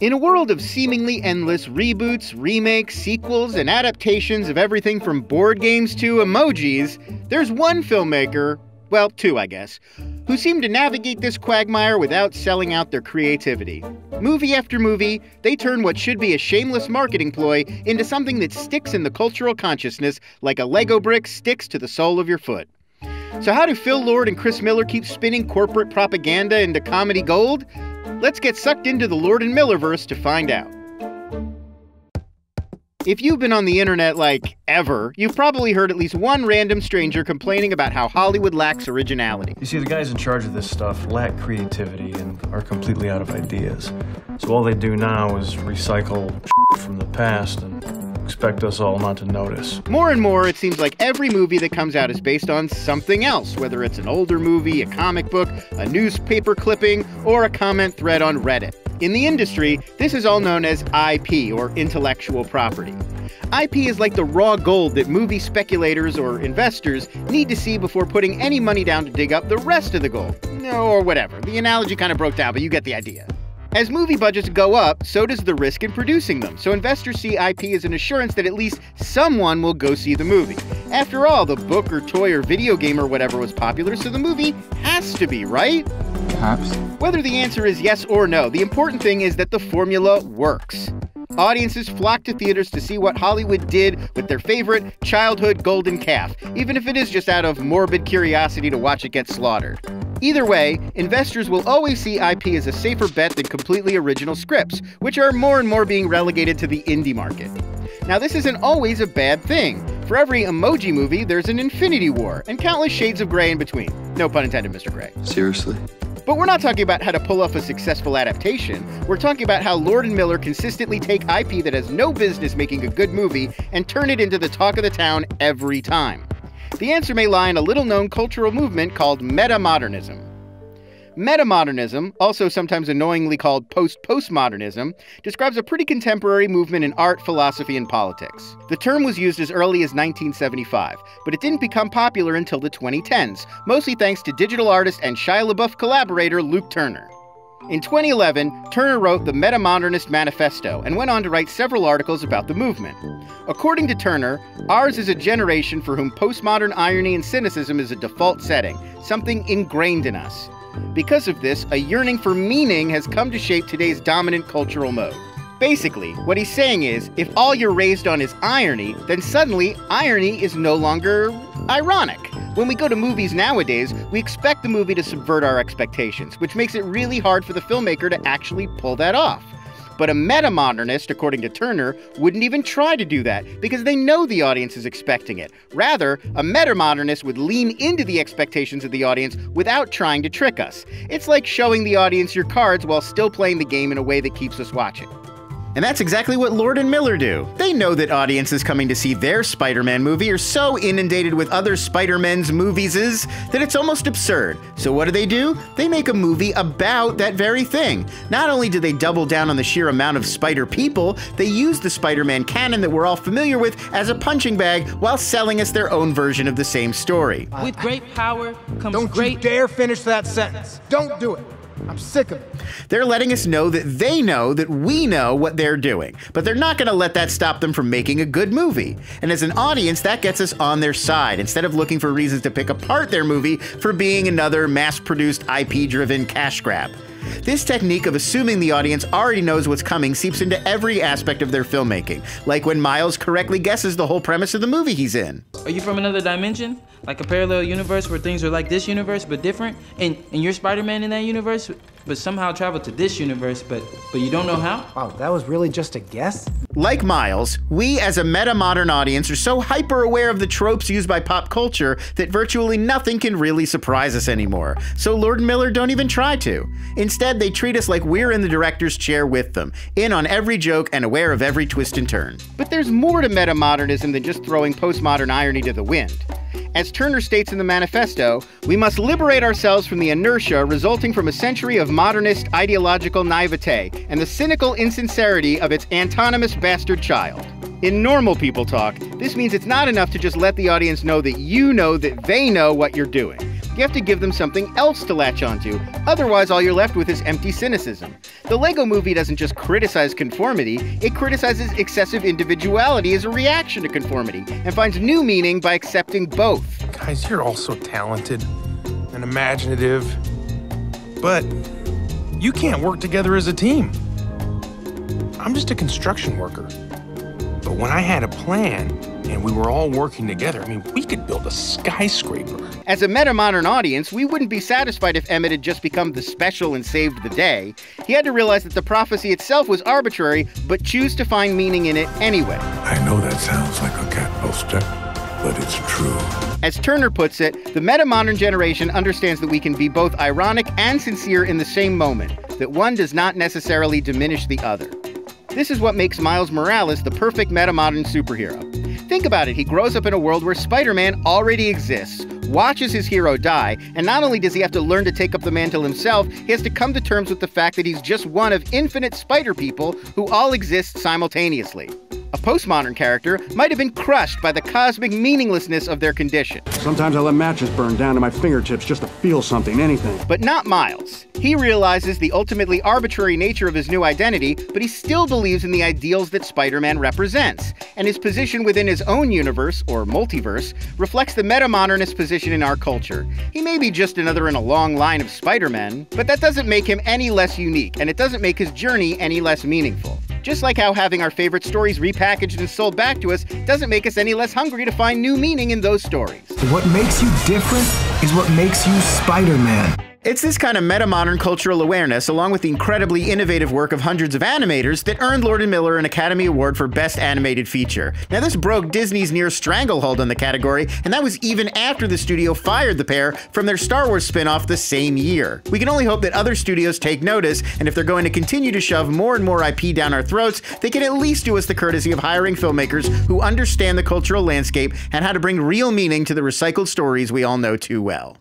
In a world of seemingly endless reboots, remakes, sequels, and adaptations of everything from board games to emojis, there's one filmmaker, well, two I guess, who seem to navigate this quagmire without selling out their creativity. Movie after movie, they turn what should be a shameless marketing ploy into something that sticks in the cultural consciousness like a Lego brick sticks to the sole of your foot. So how do Phil Lord and Chris Miller keep spinning corporate propaganda into comedy gold? Let's get sucked into the Lord and Millerverse to find out. If you've been on the internet like ever, you've probably heard at least one random stranger complaining about how Hollywood lacks originality. You see, the guys in charge of this stuff lack creativity and are completely out of ideas. So all they do now is recycle from the past and expect us all not to notice. More and more, it seems like every movie that comes out is based on something else, whether it's an older movie, a comic book, a newspaper clipping, or a comment thread on Reddit. In the industry, this is all known as IP, or intellectual property. IP is like the raw gold that movie speculators or investors need to see before putting any money down to dig up the rest of the gold. Or whatever. The analogy kind of broke down, but you get the idea. As movie budgets go up, so does the risk in producing them, so investors see IP as an assurance that at least someone will go see the movie. After all, the book or toy or video game or whatever was popular, so the movie has to be, right? Perhaps. Whether the answer is yes or no, the important thing is that the formula works. Audiences flock to theaters to see what Hollywood did with their favorite childhood golden calf, even if it is just out of morbid curiosity to watch it get slaughtered. Either way, investors will always see IP as a safer bet than completely original scripts, which are more and more being relegated to the indie market. Now, this isn't always a bad thing. For every emoji movie, there's an Infinity War, and countless shades of gray in between. No pun intended, Mr. Gray. Seriously? But we're not talking about how to pull off a successful adaptation. We're talking about how Lord and Miller consistently take IP that has no business making a good movie and turn it into the talk of the town every time. The answer may lie in a little-known cultural movement called meta-modernism. Meta-modernism, also sometimes annoyingly called post-postmodernism, describes a pretty contemporary movement in art, philosophy, and politics. The term was used as early as 1975, but it didn't become popular until the 2010s, mostly thanks to digital artist and Shia LaBeouf collaborator Luke Turner. In 2011, Turner wrote the Meta-Modernist Manifesto and went on to write several articles about the movement. According to Turner, ours is a generation for whom postmodern irony and cynicism is a default setting, something ingrained in us. Because of this, a yearning for meaning has come to shape today's dominant cultural mode. Basically, what he's saying is, if all you're raised on is irony, then suddenly irony is no longer ironic. When we go to movies nowadays, we expect the movie to subvert our expectations, which makes it really hard for the filmmaker to actually pull that off. But a meta-modernist, according to Turner, wouldn't even try to do that because they know the audience is expecting it. Rather, a meta-modernist would lean into the expectations of the audience without trying to trick us. It's like showing the audience your cards while still playing the game in a way that keeps us watching. And that's exactly what Lord and Miller do. They know that audiences coming to see their Spider-Man movie are so inundated with other Spider-Man's movies that it's almost absurd. So what do? They make a movie about that very thing. Not only do they double down on the sheer amount of Spider people, they use the Spider-Man canon that we're all familiar with as a punching bag while selling us their own version of the same story. With great power comes Don't great... you dare finish that sentence. Don't do it. I'm sick of it. They're letting us know that they know that we know what they're doing, but they're not going to let that stop them from making a good movie. And as an audience, that gets us on their side, instead of looking for reasons to pick apart their movie for being another mass-produced, IP-driven cash grab. This technique of assuming the audience already knows what's coming seeps into every aspect of their filmmaking, like when Miles correctly guesses the whole premise of the movie he's in. Are you from another dimension? Like a parallel universe where things are like this universe but different? And you're Spider-Man in that universe, but somehow travel to this universe, but you don't know how? Wow, that was really just a guess? Like Miles, we as a meta-modern audience are so hyper-aware of the tropes used by pop culture that virtually nothing can really surprise us anymore. So Lord and Miller don't even try to. Instead, they treat us like we're in the director's chair with them, in on every joke and aware of every twist and turn. But there's more to meta-modernism than just throwing postmodern irony to the wind. As Turner states in the manifesto, we must liberate ourselves from the inertia resulting from a century of modernist ideological naivete and the cynical insincerity of its antonymous bastard child. In normal people talk, this means it's not enough to just let the audience know that you know that they know what you're doing. You have to give them something else to latch onto, otherwise all you're left with is empty cynicism. The Lego Movie doesn't just criticize conformity, it criticizes excessive individuality as a reaction to conformity, and finds new meaning by accepting both. Guys, you're all so talented and imaginative, but you can't work together as a team. I'm just a construction worker. But when I had a plan and we were all working together, I mean, we could build a skyscraper. As a meta-modern audience, we wouldn't be satisfied if Emmett had just become the special and saved the day. He had to realize that the prophecy itself was arbitrary, but choose to find meaning in it anyway. I know that sounds like a cat poster, but it's true. As Turner puts it, the meta-modern generation understands that we can be both ironic and sincere in the same moment, that one does not necessarily diminish the other. This is what makes Miles Morales the perfect meta-modern superhero. Think about it, he grows up in a world where Spider-Man already exists, watches his hero die, and not only does he have to learn to take up the mantle himself, he has to come to terms with the fact that he's just one of infinite spider people who all exist simultaneously. A postmodern character might have been crushed by the cosmic meaninglessness of their condition. Sometimes I let matches burn down to my fingertips just to feel something, anything. But not Miles. He realizes the ultimately arbitrary nature of his new identity, but he still believes in the ideals that Spider-Man represents, and his position within his own universe, or multiverse, reflects the meta-modernist position in our culture. He may be just another in a long line of Spider-Men, but that doesn't make him any less unique, and it doesn't make his journey any less meaningful. Just like how having our favorite stories repackaged and sold back to us doesn't make us any less hungry to find new meaning in those stories. What makes you different is what makes you Spider-Man. It's this kind of meta-modern cultural awareness, along with the incredibly innovative work of hundreds of animators, that earned Lord & Miller an Academy Award for Best Animated Feature. Now, this broke Disney's near stranglehold on the category, and that was even after the studio fired the pair from their Star Wars spin-off the same year. We can only hope that other studios take notice, and if they're going to continue to shove more and more IP down our throats, they can at least do us the courtesy of hiring filmmakers who understand the cultural landscape and how to bring real meaning to the recycled stories we all know too well.